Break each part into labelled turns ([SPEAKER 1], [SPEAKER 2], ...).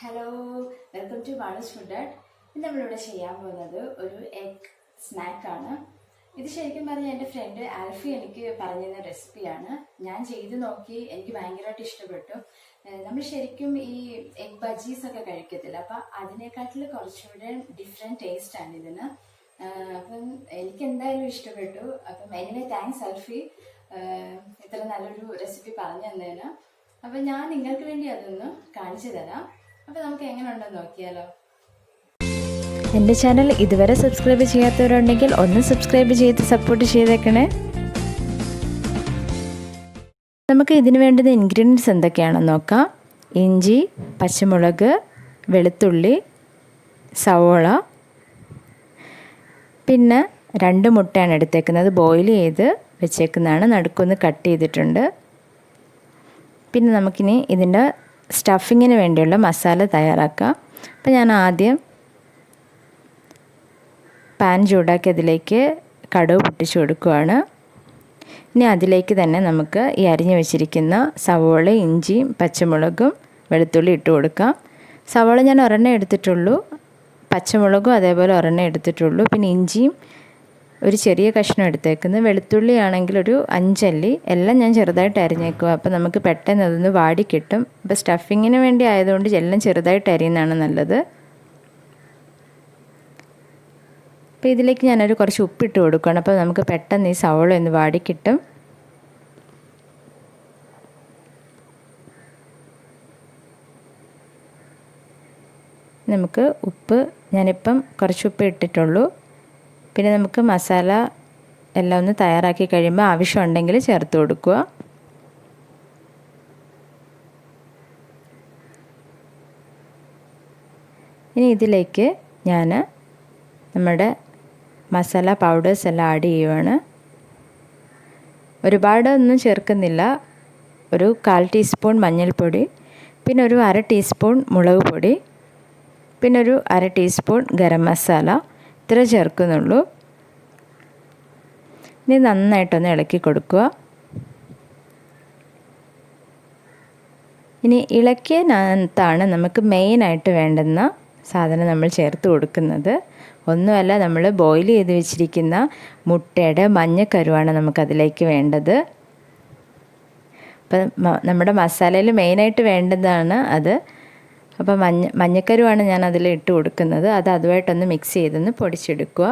[SPEAKER 1] Hello, welcome to Malu's FoodArt. ഇന്ന് നമ്മളിവിടെ ചെയ്യാൻ പോകുന്നത് ഒരു എഗ് സ്നാക്കാണ്. ഇത് ശരിക്കും പറഞ്ഞാൽ എൻ്റെ ഫ്രണ്ട് ആൽഫി എനിക്ക് പറഞ്ഞിരുന്ന റെസിപ്പിയാണ്. ഞാൻ ചെയ്ത് നോക്കി, എനിക്ക് ഭയങ്കരമായിട്ട് ഇഷ്ടപ്പെട്ടു. നമ്മൾ ശരിക്കും ഈ എഗ് ബജീസ് ഒക്കെ കഴിക്കത്തില്ല, അപ്പം അതിനെക്കാട്ടിൽ കുറച്ചുകൂടെ ഡിഫറെൻറ്റ് ടേസ്റ്റാണ് ഇതിന്. അപ്പം എനിക്ക് എന്തായാലും ഇഷ്ടപ്പെട്ടു. അപ്പം എനിവേ താങ്ക്സ് ആൽഫി ഇത്ര നല്ലൊരു റെസിപ്പി പറഞ്ഞു തന്നതിന്. അപ്പം ഞാൻ നിങ്ങൾക്ക് വേണ്ടി അതൊന്ന് കാണിച്ചു തരാം. അപ്പോൾ നമുക്ക് എങ്ങനെ ഉണ്ടെന്ന് നോക്കിയാലോ.
[SPEAKER 2] എൻ്റെ ചാനൽ ഇതുവരെ സബ്സ്ക്രൈബ് ചെയ്യാത്തവരുണ്ടെങ്കിൽ ഒന്ന് സബ്സ്ക്രൈബ് ചെയ്ത് സപ്പോർട്ട് ചെയ്തേക്കണേ. നമുക്ക് ഇതിന് വേണ്ടുന്ന ഇൻഗ്രീഡിയൻസ് എന്തൊക്കെയാണെന്ന് നോക്കാം. ഇഞ്ചി, പച്ചമുളക്, വെളുത്തുള്ളി, സവോള, പിന്നെ 2 മുട്ടയാണ് എടുത്തേക്കുന്നത്. ബോയിൽ ചെയ്ത് വെച്ചേക്കുന്നതാണ്. നടുക്കൊന്ന് കട്ട് ചെയ്തിട്ടുണ്ട്. പിന്നെ നമുക്കിനി ഇതിൻ്റെ സ്റ്റഫിങ്ങിന് വേണ്ടിയുള്ള മസാല തയ്യാറാക്കാം. അപ്പോൾ ഞാൻ ആദ്യം പാൻ ചൂടാക്കി അതിലേക്ക് കടുക് പൊട്ടിച്ച് കൊടുക്കുകയാണ്. ഇനി അതിലേക്ക് തന്നെ നമുക്ക് ഈ അരിഞ്ഞു വെച്ചിരിക്കുന്ന സവോള, ഇഞ്ചിയും പച്ചമുളകും വെളുത്തുള്ളി ഇട്ട് കൊടുക്കാം. സവോള ഞാൻ ഒരെണ്ണം എടുത്തിട്ടുള്ളൂ, പച്ചമുളകും അതേപോലെ ഒരെണ്ണം എടുത്തിട്ടുള്ളൂ. പിന്നെ ഇഞ്ചിയും ഒരു ചെറിയ കഷ്ണം എടുത്തേക്കുന്നത്. വെളുത്തുള്ളി ആണെങ്കിൽ ഒരു 5 അല്ലി. എല്ലാം ഞാൻ ചെറുതായിട്ട് അരിഞ്ഞേക്കുക. അപ്പോൾ നമുക്ക് പെട്ടെന്ന് അതൊന്ന് വാടി കിട്ടും. അപ്പോൾ സ്റ്റഫിങ്ങിന് വേണ്ടി ആയതുകൊണ്ട് എല്ലാം ചെറുതായിട്ട് അരിയുന്നതാണ് നല്ലത്. അപ്പോൾ ഇതിലേക്ക് ഞാനൊരു കുറച്ച് ഉപ്പിട്ട് കൊടുക്കണം. അപ്പോൾ നമുക്ക് പെട്ടെന്ന് ഈ സവോള ഒന്ന് വാടി കിട്ടും. നമുക്ക് ഉപ്പ് ഞാനിപ്പം കുറച്ച് ഉപ്പ് ഇട്ടിട്ടുള്ളൂ. പിന്നെ നമുക്ക് മസാല എല്ലാം ഒന്ന് തയ്യാറാക്കി കഴിയുമ്പോൾ ആവശ്യമുണ്ടെങ്കിൽ ചേർത്ത് കൊടുക്കുക. ഇനി ഇതിലേക്ക് ഞാൻ നമ്മുടെ മസാല പൗഡേഴ്സ് എല്ലാം ആഡ് ചെയ്യുവാണ്. ഒരുപാടൊന്നും ചേർക്കുന്നില്ല. ഒരു 1/4 ടീസ്പൂൺ മഞ്ഞൾപ്പൊടി, പിന്നെ ഒരു 1/2 ടീസ്പൂൺ മുളക് പൊടി, പിന്നെ ഒരു 1/2 ടീസ്പൂൺ ഗരം മസാല, ഇത്ര ചേർക്കുന്നുള്ളൂ. ഇനി നന്നായിട്ടൊന്ന് ഇളക്കി കൊടുക്കുക. ഇനി ഇളക്കിയതിനകത്താണ് നമുക്ക് മെയിനായിട്ട് വേണ്ടുന്ന സാധനം നമ്മൾ ചേർത്ത് കൊടുക്കുന്നത്. ഒന്നുമല്ല, നമ്മൾ ബോയിൽ ചെയ്ത് വെച്ചിരിക്കുന്ന മുട്ടയുടെ മഞ്ഞക്കരുവാണ് നമുക്കതിലേക്ക് വേണ്ടത്. അപ്പം നമ്മുടെ മസാലയിൽ മെയിനായിട്ട് വേണ്ടതാണ് അത്. അപ്പോൾ മഞ്ഞക്കരുവാണ് ഞാൻ അതിൽ ഇട്ട് കൊടുക്കുന്നത്. അത് അതുമായിട്ടൊന്ന് മിക്സ് ചെയ്തൊന്ന് പൊടിച്ചെടുക്കുക.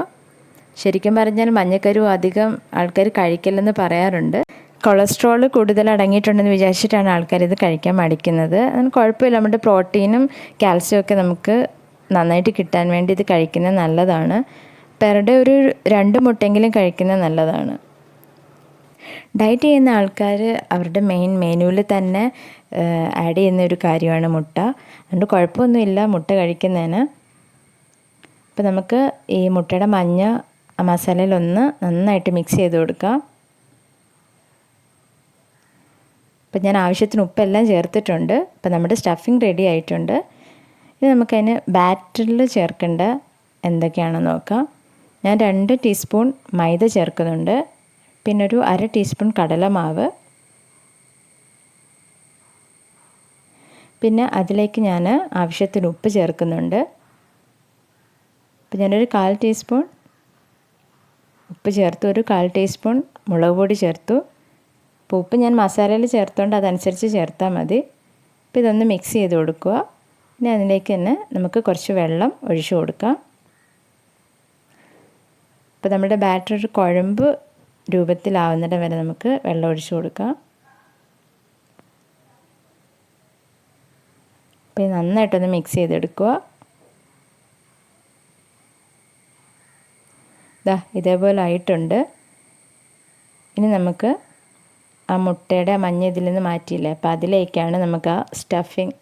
[SPEAKER 2] ശരിക്കും പറഞ്ഞാൽ മഞ്ഞക്കരു അധികം ആൾക്കാർ കഴിക്കില്ലെന്ന് പറയാറുണ്ട്. കൊളസ്ട്രോൾ കൂടുതൽ അടങ്ങിയിട്ടുണ്ടെന്ന് വിചാരിച്ചിട്ടാണ് ആൾക്കാർ ഇത് കഴിക്കാൻ മടിക്കുന്നത്. അതിന് കുഴപ്പമില്ല. നമ്മുടെ പ്രോട്ടീനും കാൽസ്യവും ഒക്കെ നമുക്ക് നന്നായിട്ട് കിട്ടാൻ വേണ്ടി ഇത് ചെയ്യുന്നത് നല്ലതാണ്. പെർ ഡേ ഒരു 2 മുട്ടയെങ്കിലും കഴിക്കുന്നത് നല്ലതാണ്. ഡയറ്റ് ചെയ്യുന്ന ആൾക്കാർ അവരുടെ മെയിൻ മെനുവിൽ തന്നെ ആഡ് ചെയ്യുന്ന ഒരു കാര്യമാണ് മുട്ട. അതുകൊണ്ട് കുഴപ്പമൊന്നുമില്ല മുട്ട കഴിക്കുന്നതിന്. അപ്പോൾ നമുക്ക് ഈ മുട്ടയുടെ മഞ്ഞ മസാലയിലൊന്ന് നന്നായിട്ട് മിക്സ് ചെയ്ത് കൊടുക്കാം. അപ്പോൾ ഞാൻ ആവശ്യത്തിന് ഉപ്പെല്ലാം ചേർത്തിട്ടുണ്ട്. അപ്പോൾ നമ്മുടെ സ്റ്റഫിങ് റെഡി ആയിട്ടുണ്ട്. ഇനി നമുക്കതിന് ബാറ്ററിൽ ചേർക്കേണ്ട എന്തൊക്കെയാണെന്ന് നോക്കാം. ഞാൻ 2 ടീസ്പൂൺ മൈദ ചേർക്കുന്നുണ്ട്. പിന്നെ ഒരു 1/2 ടീസ്പൂൺ കടലമാവ്, പിന്നെ അതിലേക്ക് ഞാൻ ആവശ്യത്തിന് ഉപ്പ് ചേർക്കുന്നുണ്ട്. അപ്പോൾ ഞാനൊരു 1/4 ടീസ്പൂൺ ഉപ്പ് ചേർത്തു, ഒരു 1/4 ടീസ്പൂൺ മുളക് പൊടി ചേർത്തു. അപ്പോൾ ഉപ്പ് ഞാൻ മസാലയിൽ ചേർത്തുകൊണ്ട് അതനുസരിച്ച് ചേർത്താൽ മതി. അപ്പോൾ ഇതൊന്ന് മിക്സ് ചെയ്ത് കൊടുക്കുക. ഇനി അതിലേക്ക് തന്നെ നമുക്ക് കുറച്ച് വെള്ളം ഒഴിച്ചു കൊടുക്കാം. അപ്പോൾ നമ്മുടെ ബാറ്റർ ഒരു കുഴമ്പ് രൂപത്തിലാവുന്നിടം വരെ നമുക്ക് വെള്ളം ഒഴിച്ചു കൊടുക്കാം. അപ്പോൾ നന്നായിട്ടൊന്ന് മിക്സ് ചെയ്തെടുക്കുക. ഇതേപോലെ ആയിട്ടുണ്ട്. ഇനി നമുക്ക് ആ മുട്ടയുടെ മഞ്ഞ ഇതിൽ നിന്ന് മാറ്റിയില്ലേ, അപ്പോൾ അതിലേക്കാണ് നമുക്ക് ആ സ്റ്റഫിങ്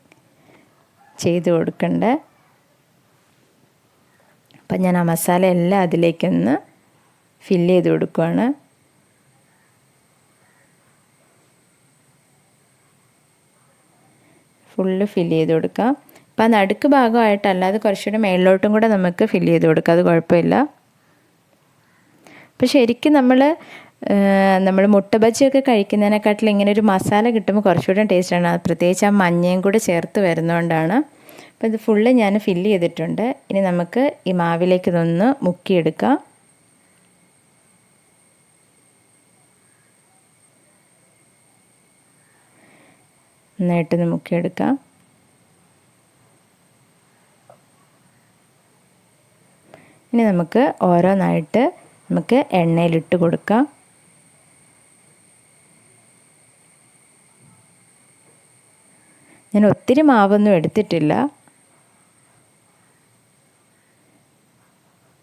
[SPEAKER 2] ചെയ്ത് കൊടുക്കേണ്ടത്. അപ്പം ഞാൻ ആ മസാല എല്ലാം അതിലേക്കൊന്ന് ഫില്ല് ചെയ്ത് കൊടുക്കുകയാണ്. ഫുള്ള് ഫില്ല് ചെയ്ത് കൊടുക്കാം. അപ്പോൾ ആ നടുക്ക് ഭാഗമായിട്ടല്ലാതെ കുറച്ചുകൂടെ മേളിലോട്ടും കൂടെ നമുക്ക് ഫില്ല് ചെയ്ത് കൊടുക്കാം. അത് കുഴപ്പമില്ല. അപ്പോൾ ശരിക്കും നമ്മൾ മുട്ട ബജിയൊക്കെ കഴിക്കുന്നതിനെക്കാട്ടിൽ ഇങ്ങനെ ഒരു മസാല കിട്ടുമ്പോൾ കുറച്ചുകൂടെ ടേസ്റ്റാണ്. പ്രത്യേകിച്ച് ആ മഞ്ഞയും കൂടെ ചേർത്ത് വരുന്നതുകൊണ്ടാണ്. അപ്പോൾ ഇത് ഫുള്ള് ഞാൻ ഫില്ല് ചെയ്തിട്ടുണ്ട്. ഇനി നമുക്ക് ഈ മാവിലേക്ക് ഇതൊന്ന് മുക്കിയെടുക്കാം. നന്നായിട്ടൊന്ന് മുക്കിയെടുക്കാം. ഇനി നമുക്ക് ഓരോന്നായിട്ട് നമുക്ക് എണ്ണയിലിട്ട് കൊടുക്കാം. ഞാൻ ഒത്തിരി മാവൊന്നും എടുത്തിട്ടില്ല.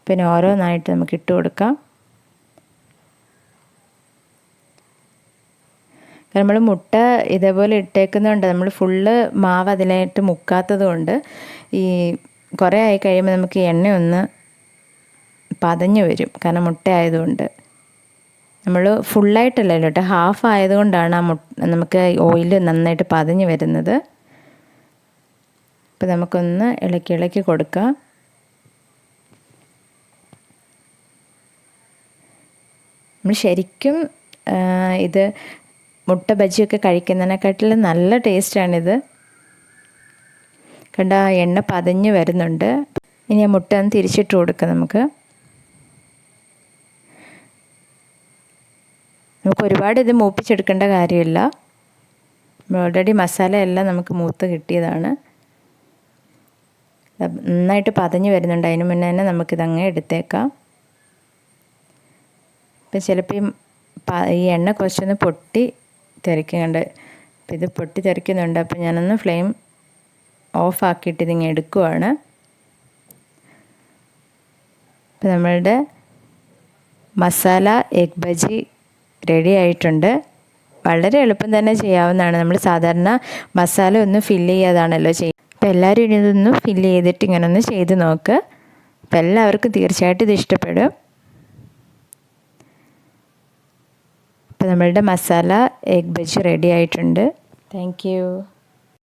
[SPEAKER 2] പിന്നെ ഓരോന്നായിട്ട് നമുക്ക് ഇട്ട് കൊടുക്കാം. നമ്മൾ മുട്ട ഇതേപോലെ ഇട്ടേക്കുന്നതുകൊണ്ട് നമ്മൾ ഫുള്ള് മാവ് അതിലായിട്ട് മുക്കാത്തത് കൊണ്ട് ഈ കുറേ ആയി കഴിയുമ്പോൾ നമുക്ക് എണ്ണ ഒന്ന് പതഞ്ഞു വരും. കാരണം മുട്ട ആയതുകൊണ്ട് നമ്മൾ ഫുള്ളായിട്ടല്ലല്ലോ കേട്ടോ, ഹാഫ് ആയതുകൊണ്ടാണ് നമുക്ക് ഓയിൽ നന്നായിട്ട് പതഞ്ഞു വരുന്നത്. അപ്പോൾ നമുക്കൊന്ന് ഇളക്കി കൊടുക്കാം. നമ്മൾ ശരിക്കും ഇത് മുട്ട ബജിയൊക്കെ കഴിക്കുന്നതിനെക്കാട്ടിലും നല്ല ടേസ്റ്റാണിത്. കണ്ട എണ്ണ പതഞ്ഞ് വരുന്നുണ്ട്. ഇനി ആ മുട്ട ഒന്ന് തിരിച്ചിട്ട് കൊടുക്കാം. നമുക്ക് ഒരുപാട് ഇത് മൂപ്പിച്ചെടുക്കേണ്ട കാര്യമില്ല. ഓൾറെഡി മസാല എല്ലാം നമുക്ക് മൂത്ത് കിട്ടിയതാണ്. നന്നായിട്ട് പതഞ്ഞ് വരുന്നുണ്ട്. അതിന് മുന്നേ തന്നെ നമുക്കിതങ്ങ് എടുത്തേക്കാം. ഇപ്പം ചിലപ്പോൾ ഈ എണ്ണ കുറച്ചൊന്ന് പൊട്ടി തെറിക്കുന്നുണ്ട്. അപ്പം ഇത് പൊട്ടി തെറിക്കുന്നുണ്ട്. അപ്പം ഞാനൊന്ന് ഫ്ലെയിം ഓഫ് ആക്കിയിട്ട് ഇതിങ്ങനെ എടുക്കുവാണ്. അപ്പം നമ്മളുടെ മസാല എഗ് ബജി റെഡി ആയിട്ടുണ്ട്. വളരെ എളുപ്പം തന്നെ ചെയ്യാവുന്നതാണ്. നമ്മൾ സാധാരണ മസാല ഒന്ന് ഫില്ല് ചെയ്യാതാണല്ലോ ചെയ്യുക. അപ്പോൾ എല്ലാവരും ഇനി ഇതൊന്ന് ഫില്ല് ചെയ്തിട്ട് ഇങ്ങനെ ഒന്ന് ചെയ്ത് നോക്ക്. അപ്പോൾ എല്ലാവർക്കും തീർച്ചയായിട്ടും ഇത് ഇഷ്ടപ്പെടും. അപ്പോൾ നമ്മളുടെ മസാല എഗ് ബജി റെഡി ആയിട്ടുണ്ട്. Thank you.